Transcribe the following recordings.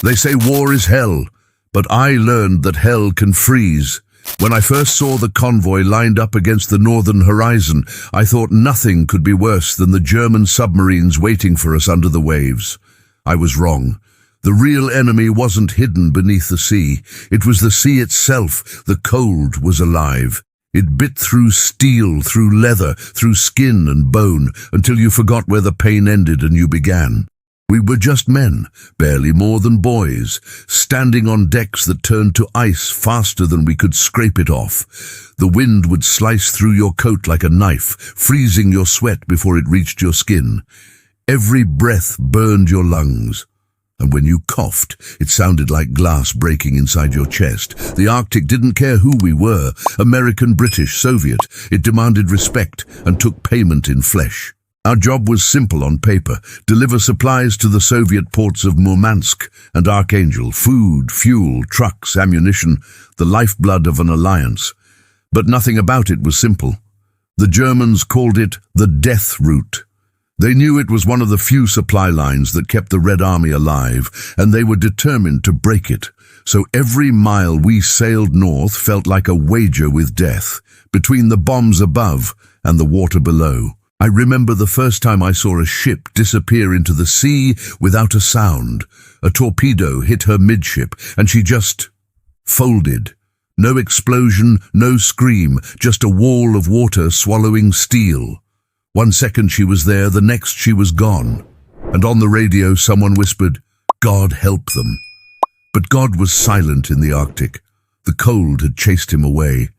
They say war is hell, but I learned that hell can freeze. When I first saw the convoy lined up against the northern horizon, I thought nothing could be worse than the German submarines waiting for us under the waves. I was wrong. The real enemy wasn't hidden beneath the sea. It was the sea itself. The cold was alive. It bit through steel, through leather, through skin and bone, until you forgot where the pain ended and you began. We were just men, barely more than boys, standing on decks that turned to ice faster than we could scrape it off. The wind would slice through your coat like a knife, freezing your sweat before it reached your skin. Every breath burned your lungs. And when you coughed, it sounded like glass breaking inside your chest. The Arctic didn't care who we were, American, British, Soviet. It demanded respect and took payment in flesh. Our job was simple on paper: deliver supplies to the Soviet ports of Murmansk and Archangel, food, fuel, trucks, ammunition, the lifeblood of an alliance. But nothing about it was simple. The Germans called it the death route. They knew it was one of the few supply lines that kept the Red Army alive, and they were determined to break it. So every mile we sailed north felt like a wager with death, between the bombs above and the water below. I remember the first time I saw a ship disappear into the sea without a sound. A torpedo hit her midship, and she just folded. No explosion, no scream, just a wall of water swallowing steel. 1 second she was there, the next she was gone. And on the radio someone whispered, "God help them." But God was silent in the Arctic. The cold had chased him away.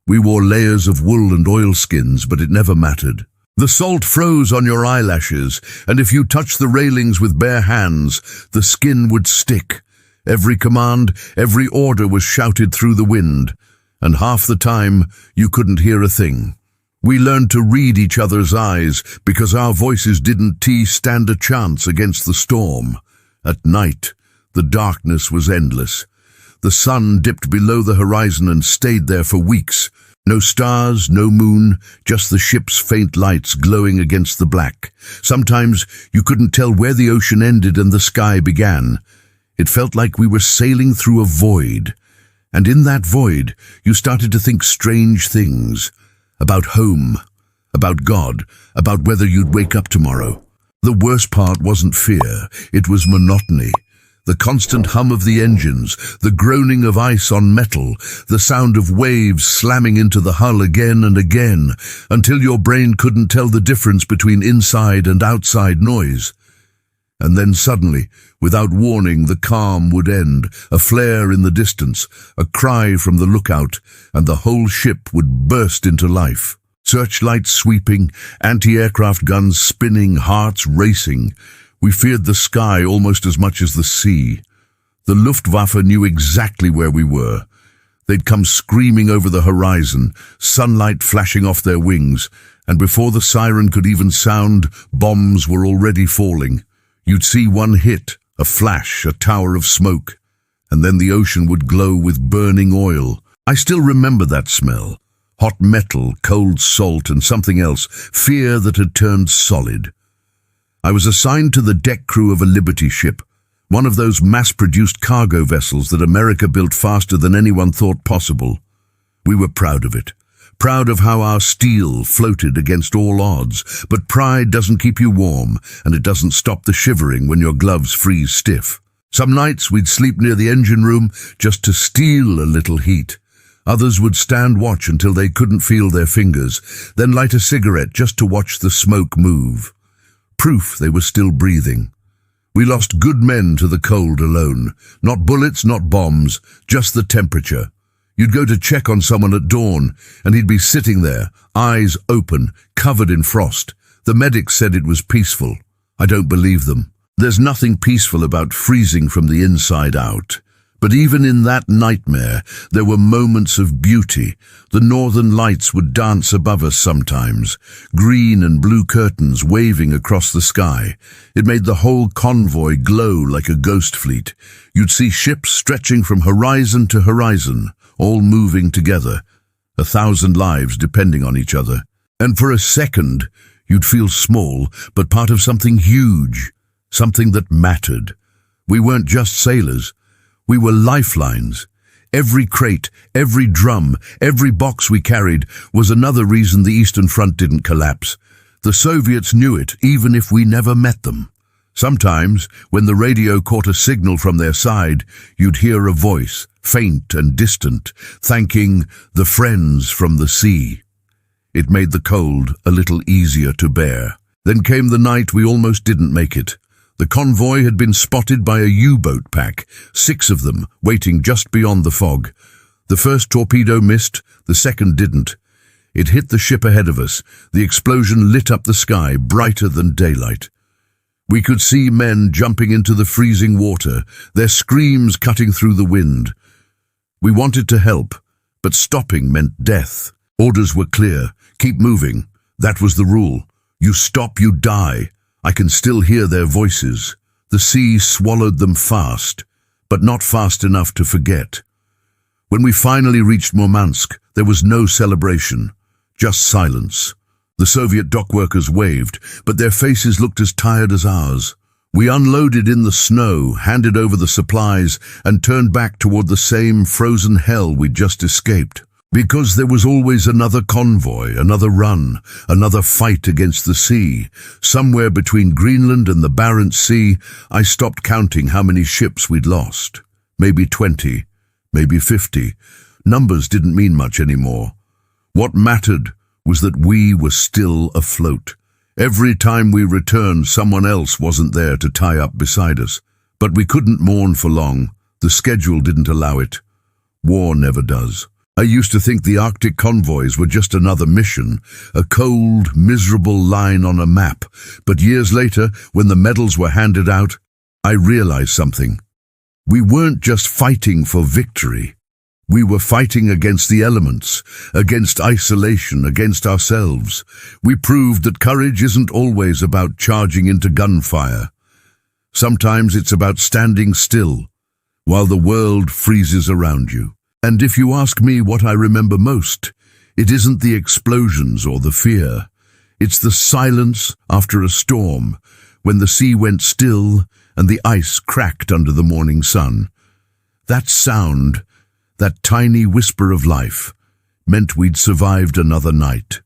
We wore layers of wool and oilskins, but it never mattered. The salt froze on your eyelashes, and if you touched the railings with bare hands, the skin would stick. Every command, every order was shouted through the wind, and half the time you couldn't hear a thing. We learned to read each other's eyes because our voices didn't stand a chance against the storm. At night, the darkness was endless. The sun dipped below the horizon and stayed there for weeks. No stars, no moon, just the ship's faint lights glowing against the black. Sometimes you couldn't tell where the ocean ended and the sky began. It felt like we were sailing through a void. And in that void, you started to think strange things. About home, about God, about whether you'd wake up tomorrow. The worst part wasn't fear, it was monotony. The constant hum of the engines, the groaning of ice on metal, the sound of waves slamming into the hull again and again, until your brain couldn't tell the difference between inside and outside noise. And then suddenly, without warning, the calm would end, a flare in the distance, a cry from the lookout, and the whole ship would burst into life. Searchlights sweeping, anti-aircraft guns spinning, hearts racing. We feared the sky almost as much as the sea. The Luftwaffe knew exactly where we were. They'd come screaming over the horizon, sunlight flashing off their wings, and before the siren could even sound, bombs were already falling. You'd see one hit, a flash, a tower of smoke, and then the ocean would glow with burning oil. I still remember that smell. Hot metal, cold salt, and something else, fear that had turned solid. I was assigned to the deck crew of a Liberty ship, one of those mass-produced cargo vessels that America built faster than anyone thought possible. We were proud of it, proud of how our steel floated against all odds, but pride doesn't keep you warm, and it doesn't stop the shivering when your gloves freeze stiff. Some nights we'd sleep near the engine room just to steal a little heat. Others would stand watch until they couldn't feel their fingers, then light a cigarette just to watch the smoke move. Proof they were still breathing. We lost good men to the cold alone. Not bullets, not bombs, just the temperature. You'd go to check on someone at dawn, and he'd be sitting there, eyes open, covered in frost. The medics said it was peaceful. I don't believe them. There's nothing peaceful about freezing from the inside out. But even in that nightmare, there were moments of beauty. The northern lights would dance above us sometimes, green and blue curtains waving across the sky. It made the whole convoy glow like a ghost fleet. You'd see ships stretching from horizon to horizon, all moving together, 1,000 lives depending on each other. And for a second, you'd feel small, but part of something huge, something that mattered. We weren't just sailors. We were lifelines. Every crate, every drum, every box we carried was another reason the Eastern Front didn't collapse. The Soviets knew it, even if we never met them. Sometimes, when the radio caught a signal from their side, you'd hear a voice, faint and distant, thanking the friends from the sea. It made the cold a little easier to bear. Then came the night we almost didn't make it. The convoy had been spotted by a U-boat pack, 6 of them, waiting just beyond the fog. The first torpedo missed, the second didn't. It hit the ship ahead of us. The explosion lit up the sky, brighter than daylight. We could see men jumping into the freezing water, their screams cutting through the wind. We wanted to help, but stopping meant death. Orders were clear. Keep moving. That was the rule. You stop, you die. I can still hear their voices. The sea swallowed them fast, but not fast enough to forget. When we finally reached Murmansk, there was no celebration, just silence. The Soviet dockworkers waved, but their faces looked as tired as ours. We unloaded in the snow, handed over the supplies, and turned back toward the same frozen hell we'd just escaped. Because there was always another convoy, another run, another fight against the sea. Somewhere between Greenland and the Barents Sea, I stopped counting how many ships we'd lost. Maybe 20, maybe 50. Numbers didn't mean much anymore. What mattered was that we were still afloat. Every time we returned, someone else wasn't there to tie up beside us. But we couldn't mourn for long. The schedule didn't allow it. War never does. I used to think the Arctic Convoys were just another mission, a cold, miserable line on a map. But years later, when the medals were handed out, I realized something. We weren't just fighting for victory. We were fighting against the elements, against isolation, against ourselves. We proved that courage isn't always about charging into gunfire. Sometimes it's about standing still, while the world freezes around you. And if you ask me what I remember most, it isn't the explosions or the fear. It's the silence after a storm, when the sea went still and the ice cracked under the morning sun. That sound, that tiny whisper of life, meant we'd survived another night.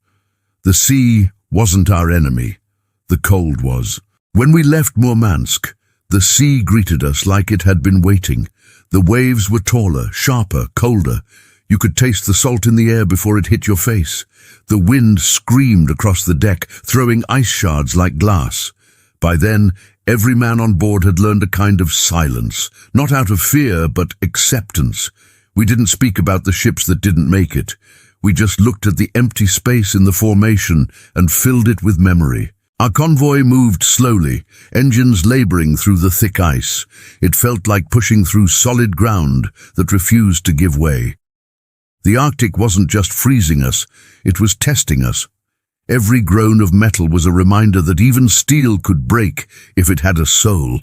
The sea wasn't our enemy. The cold was. When we left Murmansk, the sea greeted us like it had been waiting. The waves were taller, sharper, colder. You could taste the salt in the air before it hit your face. The wind screamed across the deck, throwing ice shards like glass. By then, every man on board had learned a kind of silence, not out of fear, but acceptance. We didn't speak about the ships that didn't make it. We just looked at the empty space in the formation and filled it with memory. Our convoy moved slowly, engines laboring through the thick ice. It felt like pushing through solid ground that refused to give way. The Arctic wasn't just freezing us, it was testing us. Every groan of metal was a reminder that even steel could break if it had a soul.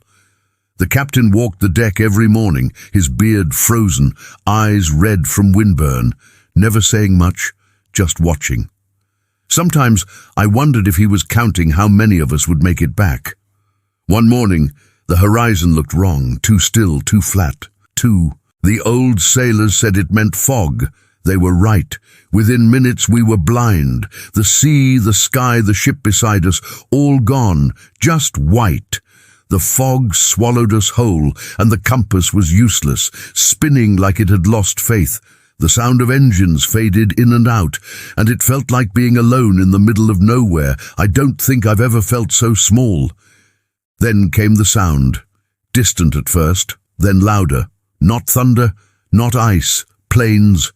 The captain walked the deck every morning, his beard frozen, eyes red from windburn, never saying much, just watching. Sometimes I wondered if he was counting how many of us would make it back. One morning, the horizon looked wrong, too still, too flat. The old sailors said it meant fog. They were right. Within minutes we were blind. The sea, the sky, the ship beside us, all gone, just white. The fog swallowed us whole, and the compass was useless, spinning like it had lost faith. The sound of engines faded in and out, and it felt like being alone in the middle of nowhere. I don't think I've ever felt so small. Then came the sound, distant at first, then louder. Not thunder, not ice, planes.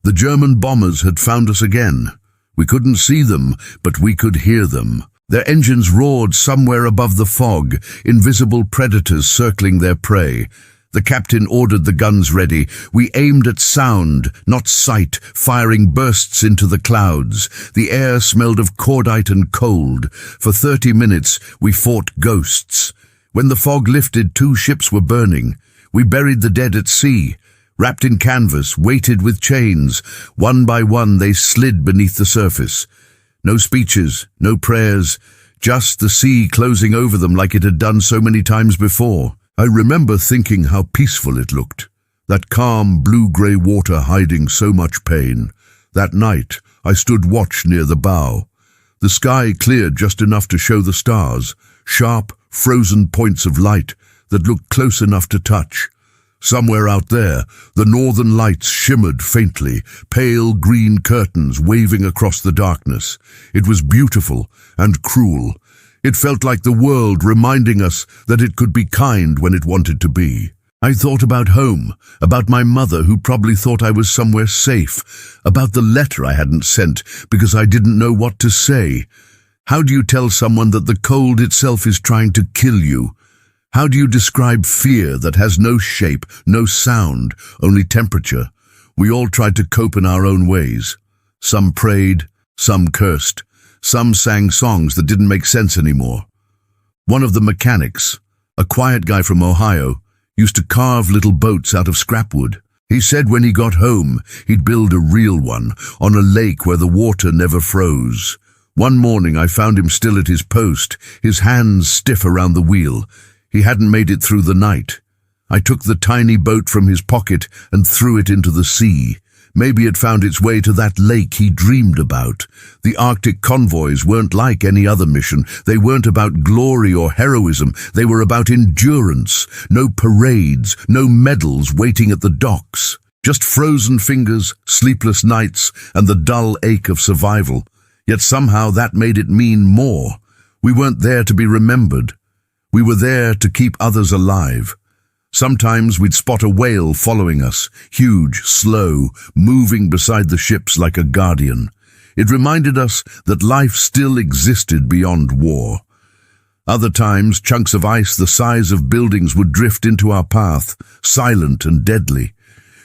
The German bombers had found us again. We couldn't see them, but we could hear them. Their engines roared somewhere above the fog, invisible predators circling their prey. The captain ordered the guns ready. We aimed at sound, not sight, firing bursts into the clouds. The air smelled of cordite and cold. For 30 minutes, we fought ghosts. When the fog lifted, 2 ships were burning. We buried the dead at sea. Wrapped in canvas, weighted with chains. One by one, they slid beneath the surface. No speeches, no prayers, just the sea closing over them like it had done so many times before. I remember thinking how peaceful it looked. That calm, blue-grey water hiding so much pain. That night, I stood watch near the bow. The sky cleared just enough to show the stars, sharp, frozen points of light that looked close enough to touch. Somewhere out there, the northern lights shimmered faintly, pale green curtains waving across the darkness. It was beautiful and cruel. It felt like the world reminding us that it could be kind when it wanted to be. I thought about home, about my mother who probably thought I was somewhere safe, about the letter I hadn't sent because I didn't know what to say. How do you tell someone that the cold itself is trying to kill you? How do you describe fear that has no shape, no sound, only temperature? We all tried to cope in our own ways. Some prayed, some cursed, some sang songs that didn't make sense anymore. One of the mechanics, a quiet guy from Ohio, used to carve little boats out of scrap wood. He said when he got home, he'd build a real one on a lake where the water never froze. One morning I found him still at his post, his hands stiff around the wheel. He hadn't made it through the night. I took the tiny boat from his pocket and threw it into the sea. Maybe it found its way to that lake he dreamed about. The Arctic Convoys weren't like any other mission. They weren't about glory or heroism. They were about endurance. No parades, no medals waiting at the docks. Just frozen fingers, sleepless nights, and the dull ache of survival. Yet somehow that made it mean more. We weren't there to be remembered. We were there to keep others alive. Sometimes we'd spot a whale following us, huge, slow, moving beside the ships like a guardian. It reminded us that life still existed beyond war. Other times, chunks of ice the size of buildings would drift into our path, silent and deadly.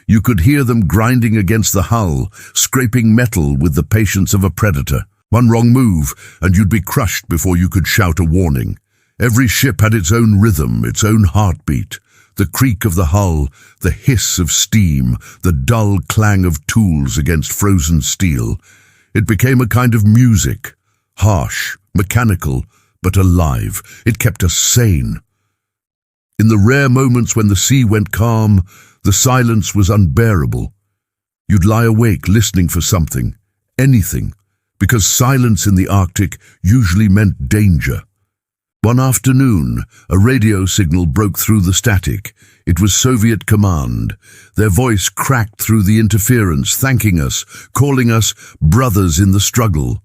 You could hear them grinding against the hull, scraping metal with the patience of a predator. One wrong move, and you'd be crushed before you could shout a warning. Every ship had its own rhythm, its own heartbeat. The creak of the hull, the hiss of steam, the dull clang of tools against frozen steel. It became a kind of music, harsh, mechanical, but alive. It kept us sane. In the rare moments when the sea went calm, the silence was unbearable. You'd lie awake listening for something, anything, because silence in the Arctic usually meant danger. One afternoon, a radio signal broke through the static. It was Soviet command. Their voice cracked through the interference, thanking us, calling us brothers in the struggle.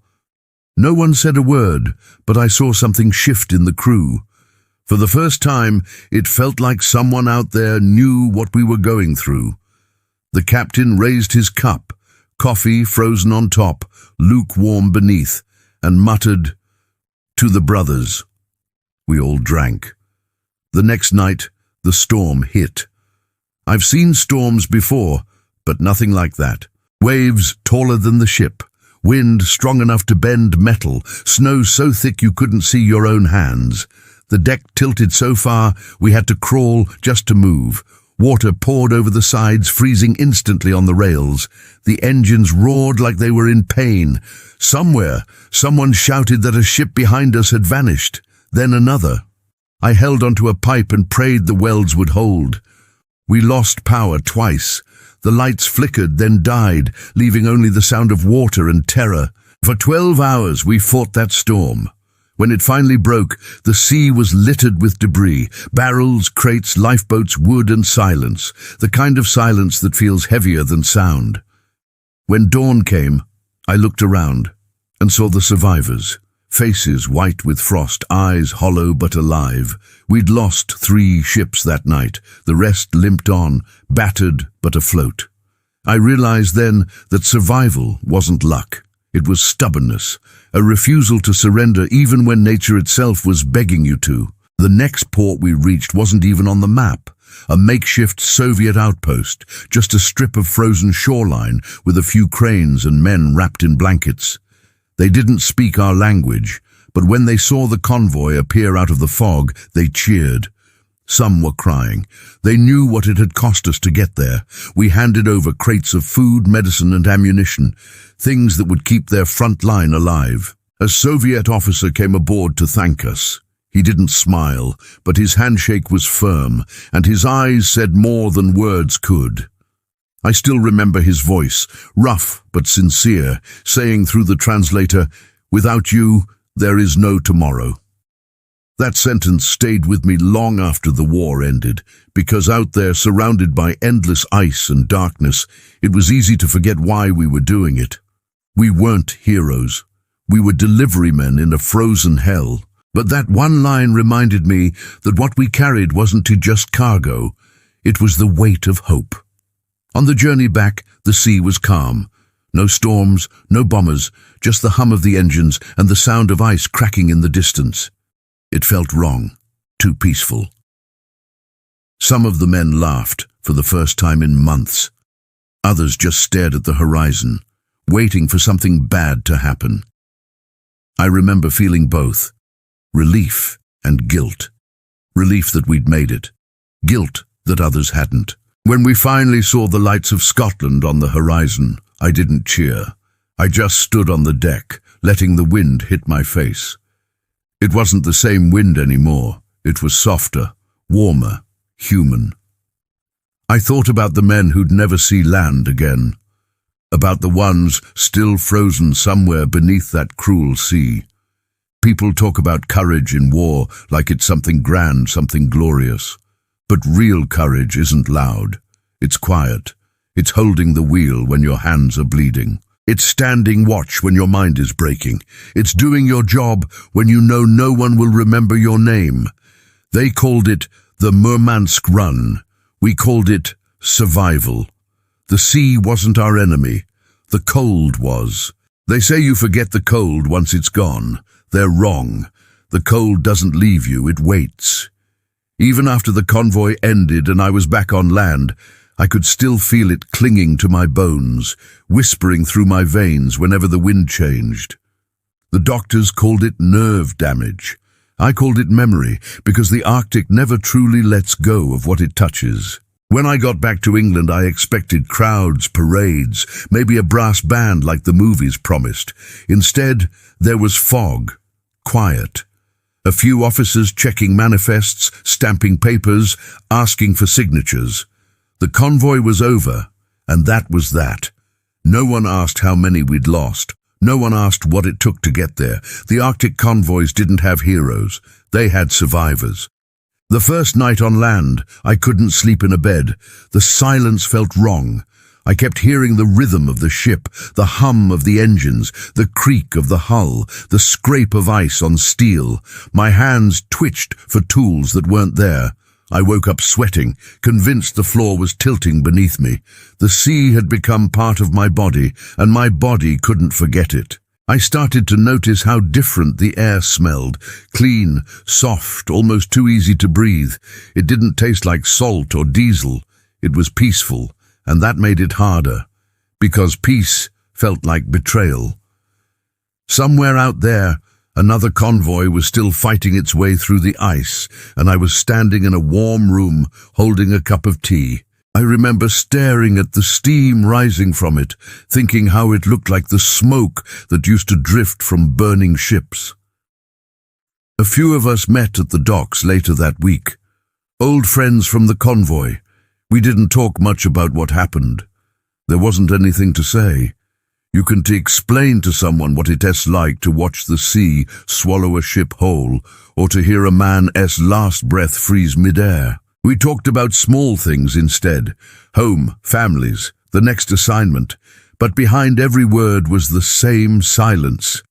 No one said a word, but I saw something shift in the crew. For the first time, it felt like someone out there knew what we were going through. The captain raised his cup, coffee frozen on top, lukewarm beneath, and muttered, "To the brothers." We all drank. The next night, the storm hit. I've seen storms before, but nothing like that. Waves taller than the ship, wind strong enough to bend metal, snow so thick you couldn't see your own hands. The deck tilted so far we had to crawl just to move. Water poured over the sides, freezing instantly on the rails. The engines roared like they were in pain. Somewhere, someone shouted that a ship behind us had vanished. Then another. I held onto a pipe and prayed the welds would hold. We lost power twice. The lights flickered, then died, leaving only the sound of water and terror. For 12 hours we fought that storm. When it finally broke, the sea was littered with debris, barrels, crates, lifeboats, wood, and silence, the kind of silence that feels heavier than sound. When dawn came, I looked around and saw the survivors. Faces white with frost, eyes hollow but alive. We'd lost 3 ships that night. The rest limped on, battered but afloat. I realized then that survival wasn't luck. It was stubbornness, a refusal to surrender even when nature itself was begging you to. The next port we reached wasn't even on the map. A makeshift Soviet outpost, just a strip of frozen shoreline with a few cranes and men wrapped in blankets. They didn't speak our language, but when they saw the convoy appear out of the fog, they cheered. Some were crying. They knew what it had cost us to get there. We handed over crates of food, medicine, and ammunition, things that would keep their front line alive. A Soviet officer came aboard to thank us. He didn't smile, but his handshake was firm, and his eyes said more than words could. I still remember his voice, rough but sincere, saying through the translator, "Without you, there is no tomorrow." That sentence stayed with me long after the war ended, because out there, surrounded by endless ice and darkness, it was easy to forget why we were doing it. We weren't heroes. We were delivery men in a frozen hell. But that one line reminded me that what we carried wasn't just cargo, it was the weight of hope. On the journey back, the sea was calm. No storms, no bombers, just the hum of the engines and the sound of ice cracking in the distance. It felt wrong, too peaceful. Some of the men laughed for the first time in months. Others just stared at the horizon, waiting for something bad to happen. I remember feeling both, relief and guilt. Relief that we'd made it, guilt that others hadn't. When we finally saw the lights of Scotland on the horizon, I didn't cheer. I just stood on the deck, letting the wind hit my face. It wasn't the same wind anymore. It was softer, warmer, human. I thought about the men who'd never see land again, about the ones still frozen somewhere beneath that cruel sea. People talk about courage in war like it's something grand, something glorious. But real courage isn't loud. It's quiet. It's holding the wheel when your hands are bleeding. It's standing watch when your mind is breaking. It's doing your job when you know no one will remember your name. They called it the Murmansk Run. We called it survival. The sea wasn't our enemy. The cold was. They say you forget the cold once it's gone. They're wrong. The cold doesn't leave you, it waits. Even after the convoy ended and I was back on land, I could still feel it clinging to my bones, whispering through my veins whenever the wind changed. The doctors called it nerve damage. I called it memory, because the Arctic never truly lets go of what it touches. When I got back to England, I expected crowds, parades, maybe a brass band like the movies promised. Instead, there was fog, quiet. A few officers checking manifests, stamping papers, asking for signatures. The convoy was over, and that was that. No one asked how many we'd lost. No one asked what it took to get there. The Arctic Convoys didn't have heroes. They had survivors. The first night on land, I couldn't sleep in a bed. The silence felt wrong. I kept hearing the rhythm of the ship, the hum of the engines, the creak of the hull, the scrape of ice on steel. My hands twitched for tools that weren't there. I woke up sweating, convinced the floor was tilting beneath me. The sea had become part of my body, and my body couldn't forget it. I started to notice how different the air smelled. Clean, soft, almost too easy to breathe. It didn't taste like salt or diesel. It was peaceful. And that made it harder, because peace felt like betrayal. Somewhere out there, another convoy was still fighting its way through the ice, and I was standing in a warm room, holding a cup of tea. I remember staring at the steam rising from it, thinking how it looked like the smoke that used to drift from burning ships. A few of us met at the docks later that week, old friends from the convoy. We didn't talk much about what happened. There wasn't anything to say. You can explain to someone what it's like to watch the sea swallow a ship whole, or to hear a man's last breath freeze midair. We talked about small things instead, home, families, the next assignment, but behind every word was the same silence,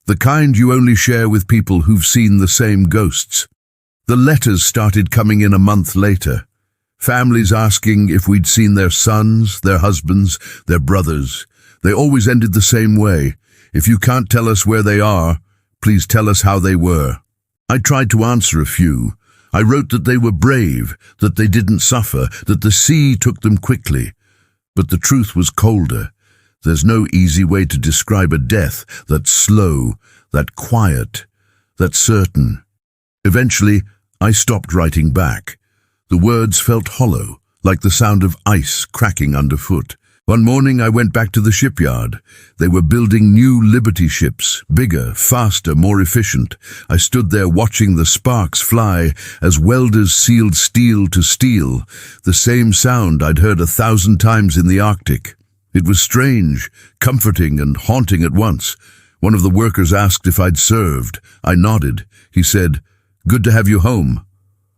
the kind you only share with people who've seen the same ghosts. The letters started coming in a month later. Families asking if we'd seen their sons, their husbands, their brothers. They always ended the same way. If you can't tell us where they are, please tell us how they were. I tried to answer a few. I wrote that they were brave, that they didn't suffer, that the sea took them quickly. But the truth was colder. There's no easy way to describe a death that's slow, that quiet, that's certain. Eventually, I stopped writing back. The words felt hollow, like the sound of ice cracking underfoot. One morning I went back to the shipyard. They were building new Liberty ships, bigger, faster, more efficient. I stood there watching the sparks fly as welders sealed steel to steel, the same sound I'd heard 1,000 times in the Arctic. It was strange, comforting and haunting at once. One of the workers asked if I'd served. I nodded. He said, "Good to have you home."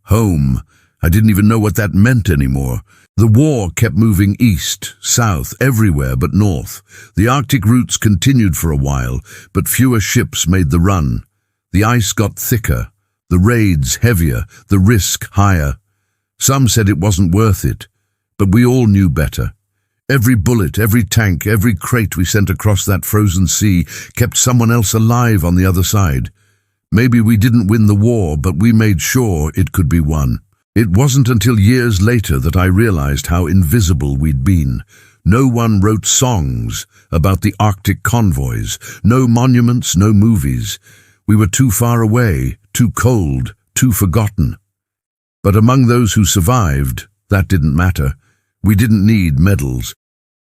Home. I didn't even know what that meant anymore. The war kept moving east, south, everywhere but north. The Arctic routes continued for a while, but fewer ships made the run. The ice got thicker, the raids heavier, the risk higher. Some said it wasn't worth it, but we all knew better. Every bullet, every tank, every crate we sent across that frozen sea kept someone else alive on the other side. Maybe we didn't win the war, but we made sure it could be won. It wasn't until years later that I realized how invisible we'd been. No one wrote songs about the Arctic Convoys, no monuments, no movies. We were too far away, too cold, too forgotten. But among those who survived, that didn't matter. We didn't need medals.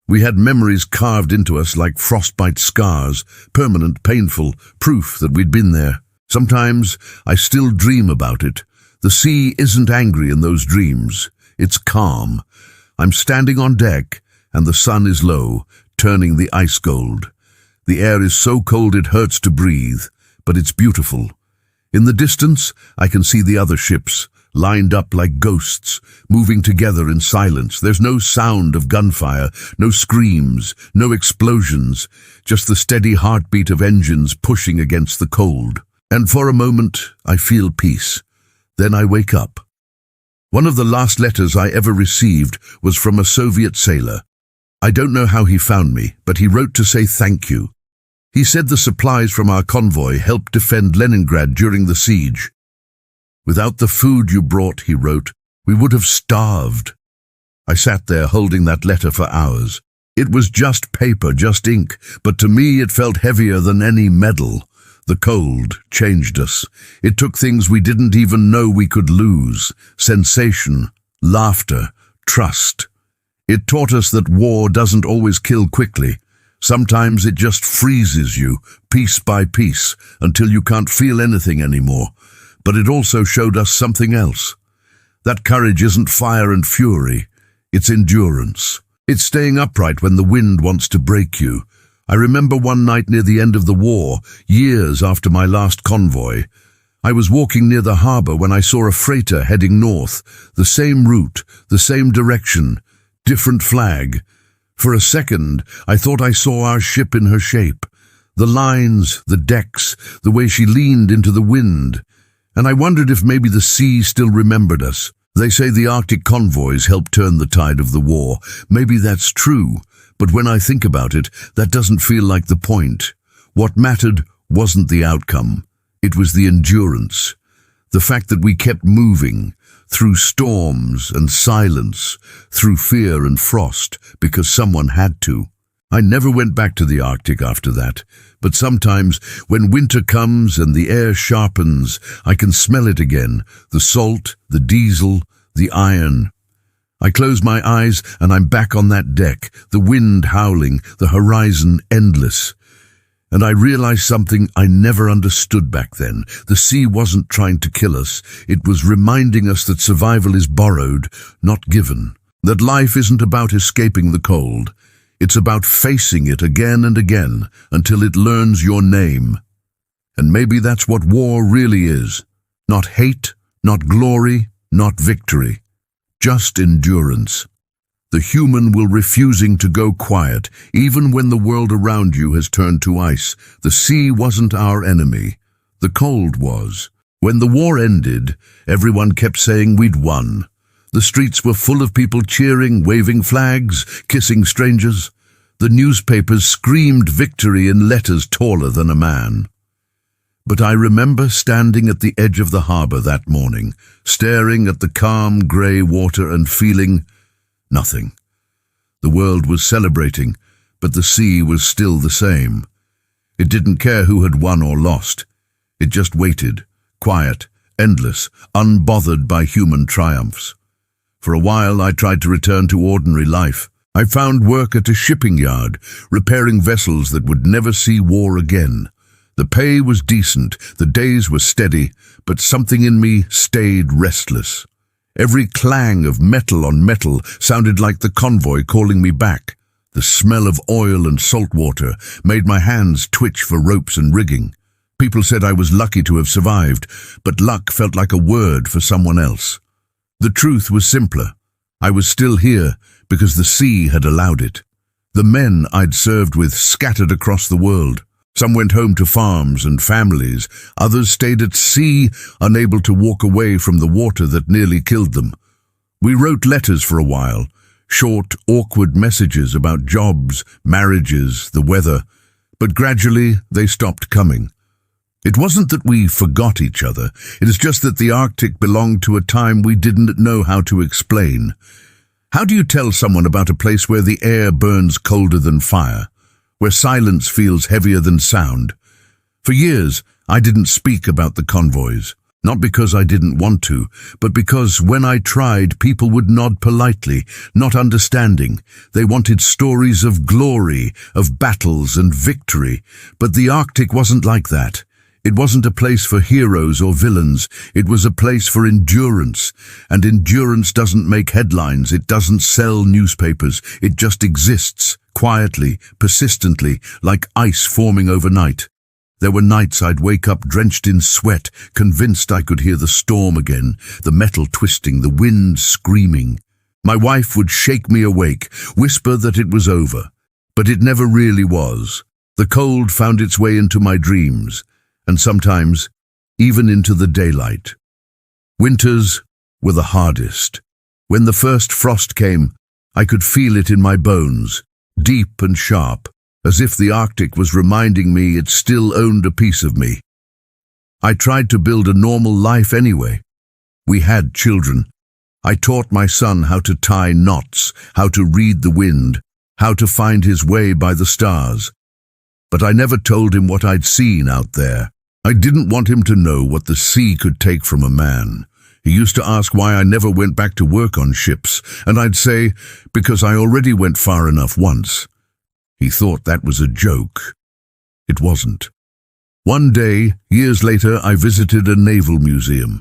We had memories carved into us like frostbite scars, permanent, painful, proof that we'd been there. Sometimes I still dream about it. The sea isn't angry in those dreams. It's calm. I'm standing on deck, and the sun is low, turning the ice gold. The air is so cold it hurts to breathe, but it's beautiful. In the distance, I can see the other ships, lined up like ghosts, moving together in silence. There's no sound of gunfire, no screams, no explosions, just the steady heartbeat of engines pushing against the cold. And for a moment, I feel peace. Then I wake up. One of the last letters I ever received was from a Soviet sailor. I don't know how he found me, but he wrote to say thank you. He said the supplies from our convoy helped defend Leningrad during the siege. "Without the food you brought," he wrote, "we would have starved." I sat there holding that letter for hours. It was just paper, just ink, but to me it felt heavier than any medal. The cold changed us. It took things we didn't even know we could lose: sensation, laughter, trust. It taught us that war doesn't always kill quickly. Sometimes it just freezes you, piece by piece, until you can't feel anything anymore. But it also showed us something else. That courage isn't fire and fury, it's endurance. It's staying upright when the wind wants to break you. I remember one night near the end of the war, years after my last convoy. I was walking near the harbor when I saw a freighter heading north, the same route, the same direction, different flag. For a second, I thought I saw our ship in her shape. The lines, the decks, the way she leaned into the wind. And I wondered if maybe the sea still remembered us. They say the Arctic Convoys helped turn the tide of the war. Maybe that's true. But when I think about it, that doesn't feel like the point. What mattered wasn't the outcome. It was the endurance. The fact that we kept moving, through storms and silence, through fear and frost, because someone had to. I never went back to the Arctic after that. But sometimes, when winter comes and the air sharpens, I can smell it again, the salt, the diesel, the iron. I close my eyes and I'm back on that deck, the wind howling, the horizon endless. And I realize something I never understood back then. The sea wasn't trying to kill us. It was reminding us that survival is borrowed, not given. That life isn't about escaping the cold. It's about facing it again and again until it learns your name. And maybe that's what war really is. Not hate, not glory, not victory. Just endurance. The human will refusing to go quiet, even when the world around you has turned to ice. The sea wasn't our enemy. The cold was. When the war ended, everyone kept saying we'd won. The streets were full of people cheering, waving flags, kissing strangers. The newspapers screamed victory in letters taller than a man. But I remember standing at the edge of the harbor that morning, staring at the calm grey water and feeling nothing. The world was celebrating, but the sea was still the same. It didn't care who had won or lost. It just waited, quiet, endless, unbothered by human triumphs. For a while I tried to return to ordinary life. I found work at a shipping yard, repairing vessels that would never see war again. The pay was decent, the days were steady, but something in me stayed restless. Every clang of metal on metal sounded like the convoy calling me back. The smell of oil and salt water made my hands twitch for ropes and rigging. People said I was lucky to have survived, but luck felt like a word for someone else. The truth was simpler. I was still here because the sea had allowed it. The men I'd served with scattered across the world. Some went home to farms and families. Others stayed at sea, unable to walk away from the water that nearly killed them. We wrote letters for a while, short, awkward messages about jobs, marriages, the weather, but gradually they stopped coming. It wasn't that we forgot each other, it is just that the Arctic belonged to a time we didn't know how to explain. How do you tell someone about a place where the air burns colder than fire, where silence feels heavier than sound? For years, I didn't speak about the convoys, not because I didn't want to, but because when I tried, people would nod politely, not understanding. They wanted stories of glory, of battles and victory, but the Arctic wasn't like that. It wasn't a place for heroes or villains, it was a place for endurance. And endurance doesn't make headlines, it doesn't sell newspapers, it just exists, quietly, persistently, like ice forming overnight. There were nights I'd wake up drenched in sweat, convinced I could hear the storm again, the metal twisting, the wind screaming. My wife would shake me awake, whisper that it was over. But it never really was. The cold found its way into my dreams, and sometimes even into the daylight. Winters were the hardest. When the first frost came, I could feel it in my bones, deep and sharp, as if the Arctic was reminding me it still owned a piece of me. I tried to build a normal life anyway. We had children. I taught my son how to tie knots, how to read the wind, how to find his way by the stars. But I never told him what I'd seen out there. I didn't want him to know what the sea could take from a man. He used to ask why I never went back to work on ships, and I'd say, because I already went far enough once. He thought that was a joke. It wasn't. One day, years later, I visited a naval museum.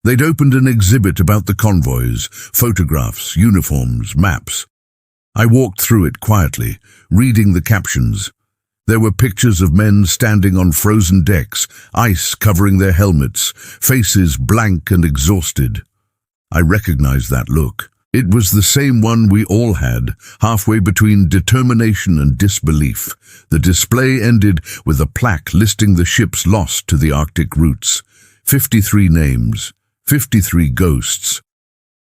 They'd opened an exhibit about the convoys, photographs, uniforms, maps. I walked through it quietly, reading the captions. There were pictures of men standing on frozen decks, ice covering their helmets, faces blank and exhausted. I recognized that look. It was the same one we all had, halfway between determination and disbelief. The display ended with a plaque listing the ships lost to the Arctic routes. 53 names, 53 ghosts.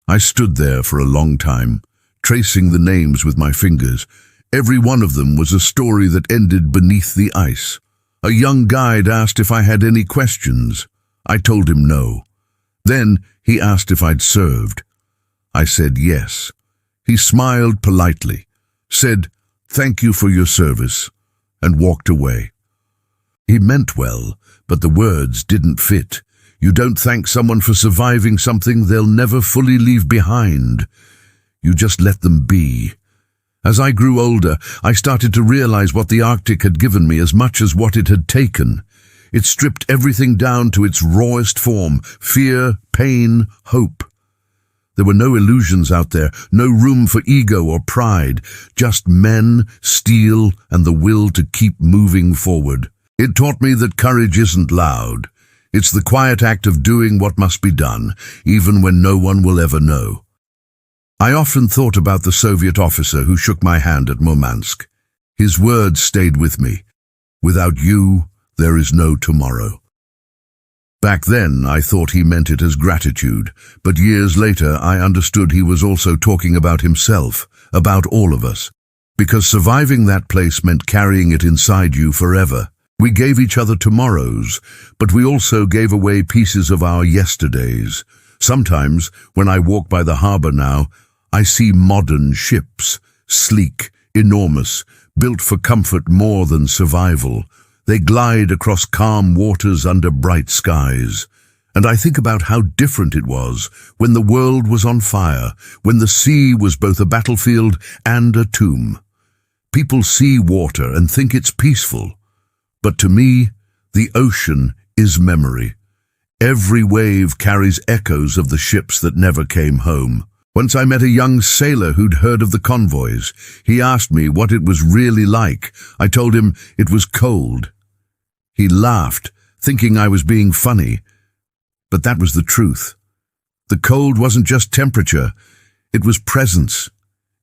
I stood there for a long time, tracing the names with my fingers. Every one of them was a story that ended beneath the ice. A young guide asked if I had any questions. I told him no. Then he asked if I'd served. I said yes. He smiled politely, said, "Thank you for your service," and walked away. He meant well, but the words didn't fit. You don't thank someone for surviving something they'll never fully leave behind. You just let them be. As I grew older, I started to realize what the Arctic had given me as much as what it had taken. It stripped everything down to its rawest form: fear, pain, hope. There were no illusions out there, no room for ego or pride, just men, steel, and the will to keep moving forward. It taught me that courage isn't loud. It's the quiet act of doing what must be done, even when no one will ever know. I often thought about the Soviet officer who shook my hand at Murmansk. His words stayed with me. Without you, there is no tomorrow. Back then, I thought he meant it as gratitude, but years later, I understood he was also talking about himself, about all of us. Because surviving that place meant carrying it inside you forever. We gave each other tomorrows, but we also gave away pieces of our yesterdays. Sometimes, when I walk by the harbor now, I see modern ships, sleek, enormous, built for comfort more than survival. They glide across calm waters under bright skies. And I think about how different it was when the world was on fire, when the sea was both a battlefield and a tomb. People see water and think it's peaceful. But to me, the ocean is memory. Every wave carries echoes of the ships that never came home. Once I met a young sailor who'd heard of the convoys. He asked me what it was really like. I told him it was cold. He laughed, thinking I was being funny. But that was the truth. The cold wasn't just temperature, it was presence.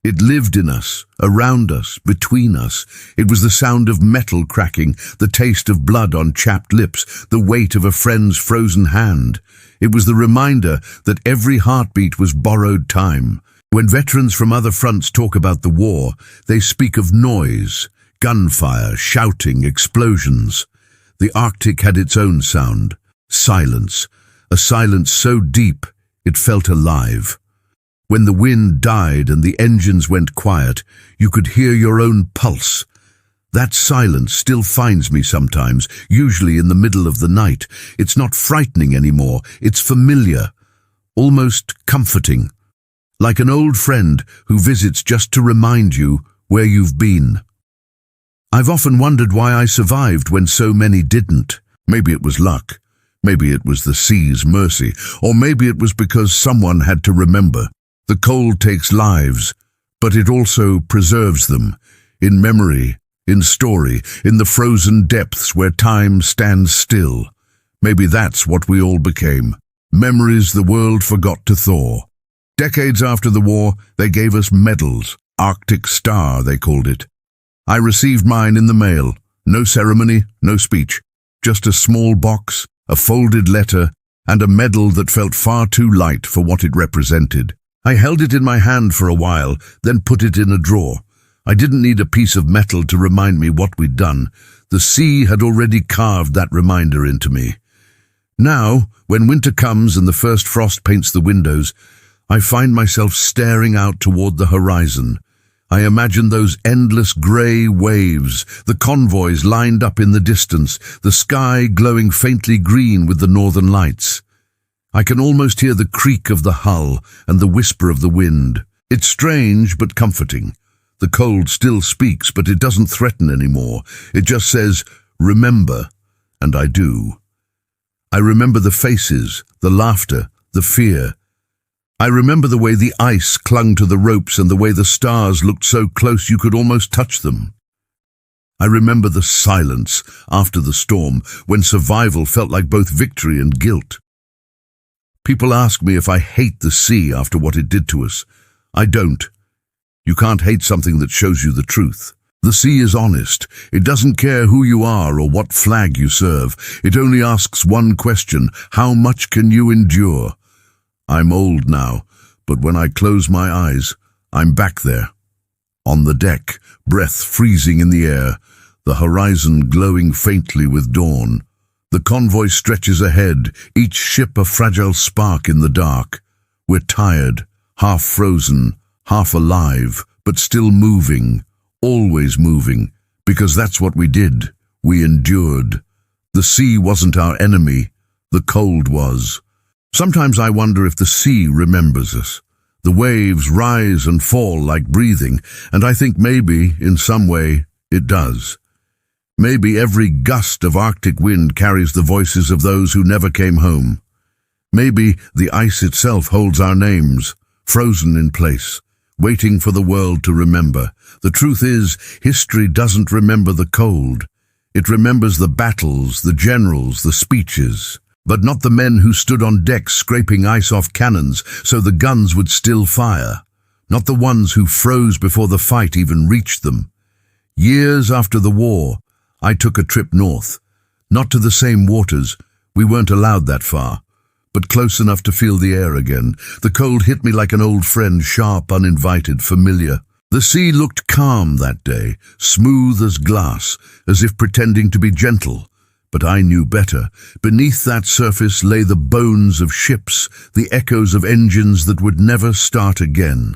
It lived in us, around us, between us. It was the sound of metal cracking, the taste of blood on chapped lips, the weight of a friend's frozen hand. It was the reminder that every heartbeat was borrowed time. When veterans from other fronts talk about the war, they speak of noise, gunfire, shouting, explosions. The Arctic had its own sound, silence, a silence so deep it felt alive. When the wind died and the engines went quiet, you could hear your own pulse. That silence still finds me sometimes, usually in the middle of the night. It's not frightening anymore, it's familiar, almost comforting. Like an old friend who visits just to remind you where you've been. I've often wondered why I survived when so many didn't. Maybe it was luck. Maybe it was the sea's mercy. Or maybe it was because someone had to remember. The cold takes lives, but it also preserves them. In memory, in story, in the frozen depths where time stands still. Maybe that's what we all became. Memories the world forgot to thaw. Decades after the war, they gave us medals. Arctic Star, they called it. I received mine in the mail. No ceremony, no speech. Just a small box, a folded letter, and a medal that felt far too light for what it represented. I held it in my hand for a while, then put it in a drawer. I didn't need a piece of metal to remind me what we'd done. The sea had already carved that reminder into me. Now, when winter comes and the first frost paints the windows, I find myself staring out toward the horizon. I imagine those endless grey waves, the convoys lined up in the distance, the sky glowing faintly green with the northern lights. I can almost hear the creak of the hull and the whisper of the wind. It's strange but comforting. The cold still speaks, but it doesn't threaten anymore. It just says, remember, and I do. I remember the faces, the laughter, the fear. I remember the way the ice clung to the ropes and the way the stars looked so close you could almost touch them. I remember the silence after the storm, when survival felt like both victory and guilt. People ask me if I hate the sea after what it did to us. I don't. You can't hate something that shows you the truth. The sea is honest. It doesn't care who you are or what flag you serve. It only asks one question: how much can you endure? I'm old now, but when I close my eyes, I'm back there. On the deck, breath freezing in the air, the horizon glowing faintly with dawn. The convoy stretches ahead, each ship a fragile spark in the dark. We're tired, half frozen, half alive, but still moving, always moving, because that's what we did. We endured. The sea wasn't our enemy, the cold was. Sometimes I wonder if the sea remembers us. The waves rise and fall like breathing, and I think maybe, in some way, it does. Maybe every gust of Arctic wind carries the voices of those who never came home. Maybe the ice itself holds our names, frozen in place, waiting for the world to remember. The truth is, history doesn't remember the cold. It remembers the battles, the generals, the speeches, but not the men who stood on decks scraping ice off cannons so the guns would still fire. Not the ones who froze before the fight even reached them. Years after the war, I took a trip north. Not to the same waters, we weren't allowed that far, but close enough to feel the air again. The cold hit me like an old friend, sharp, uninvited, familiar. The sea looked calm that day, smooth as glass, as if pretending to be gentle. But I knew better. Beneath that surface lay the bones of ships, the echoes of engines that would never start again.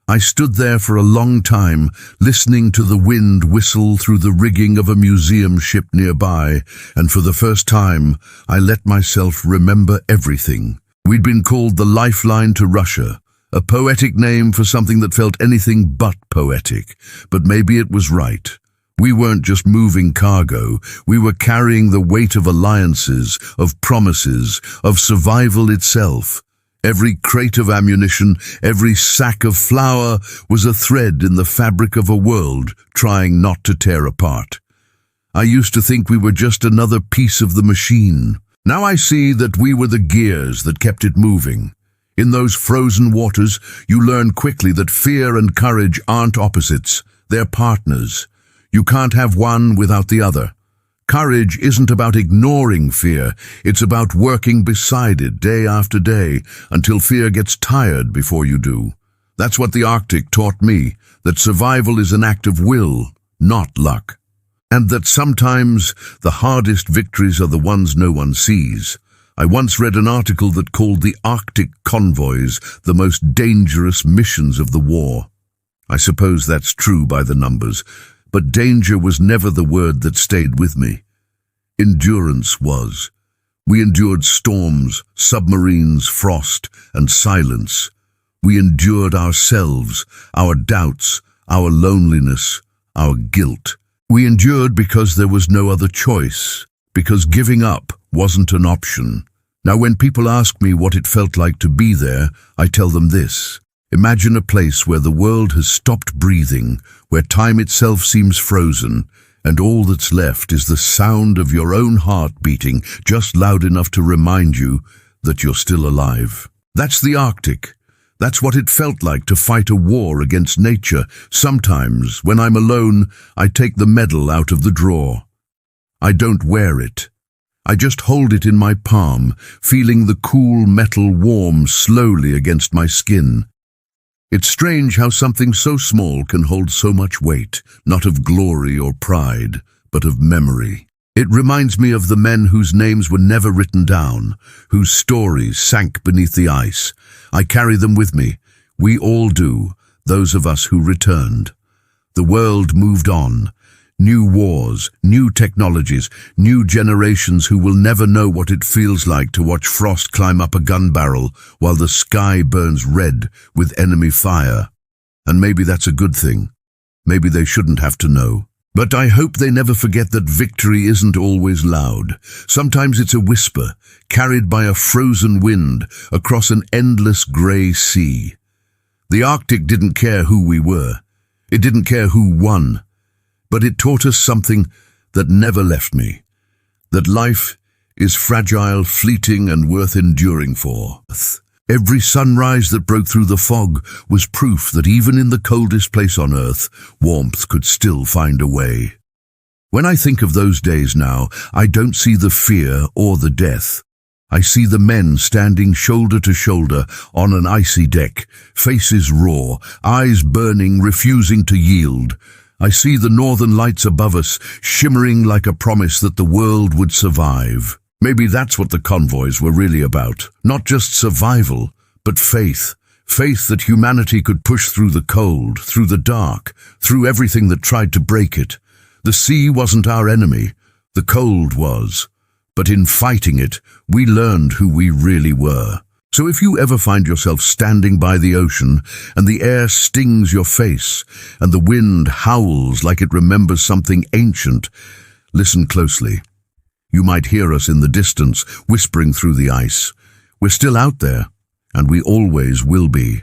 I stood there for a long time, listening to the wind whistle through the rigging of a museum ship nearby, and for the first time, I let myself remember everything. We'd been called the Lifeline to Russia, a poetic name for something that felt anything but poetic, but maybe it was right. We weren't just moving cargo, we were carrying the weight of alliances, of promises, of survival itself. Every crate of ammunition, every sack of flour was a thread in the fabric of a world trying not to tear apart. I used to think we were just another piece of the machine. Now I see that we were the gears that kept it moving. In those frozen waters, you learn quickly that fear and courage aren't opposites, they're partners. You can't have one without the other. Courage isn't about ignoring fear, it's about working beside it day after day until fear gets tired before you do. That's what the Arctic taught me, that survival is an act of will, not luck. And that sometimes the hardest victories are the ones no one sees. I once read an article that called the Arctic Convoys the most dangerous missions of the war. I suppose that's true by the numbers, but danger was never the word that stayed with me. Endurance was. We endured storms, submarines, frost, and silence. We endured ourselves, our doubts, our loneliness, our guilt. We endured because there was no other choice, because giving up wasn't an option. Now, when people ask me what it felt like to be there, I tell them this. Imagine a place where the world has stopped breathing, where time itself seems frozen, and all that's left is the sound of your own heart beating just loud enough to remind you that you're still alive. That's the Arctic. That's what it felt like to fight a war against nature. Sometimes, when I'm alone, I take the medal out of the drawer. I don't wear it. I just hold it in my palm, feeling the cool metal warm slowly against my skin. It's strange how something so small can hold so much weight, not of glory or pride, but of memory. It reminds me of the men whose names were never written down, whose stories sank beneath the ice. I carry them with me. We all do, those of us who returned. The world moved on. New wars, new technologies, new generations who will never know what it feels like to watch frost climb up a gun barrel while the sky burns red with enemy fire. And maybe that's a good thing. Maybe they shouldn't have to know. But I hope they never forget that victory isn't always loud. Sometimes it's a whisper, carried by a frozen wind across an endless grey sea. The Arctic didn't care who we were. It didn't care who won. But it taught us something that never left me, that life is fragile, fleeting, and worth enduring for. Every sunrise that broke through the fog was proof that even in the coldest place on earth, warmth could still find a way. When I think of those days now, I don't see the fear or the death. I see the men standing shoulder to shoulder on an icy deck, faces raw, eyes burning, refusing to yield. I see the northern lights above us, shimmering like a promise that the world would survive. Maybe that's what the convoys were really about. Not just survival, but faith. Faith that humanity could push through the cold, through the dark, through everything that tried to break it. The sea wasn't our enemy. The cold was. But in fighting it, we learned who we really were. So if you ever find yourself standing by the ocean and the air stings your face and the wind howls like it remembers something ancient, listen closely. You might hear us in the distance, whispering through the ice. We're still out there, and we always will be.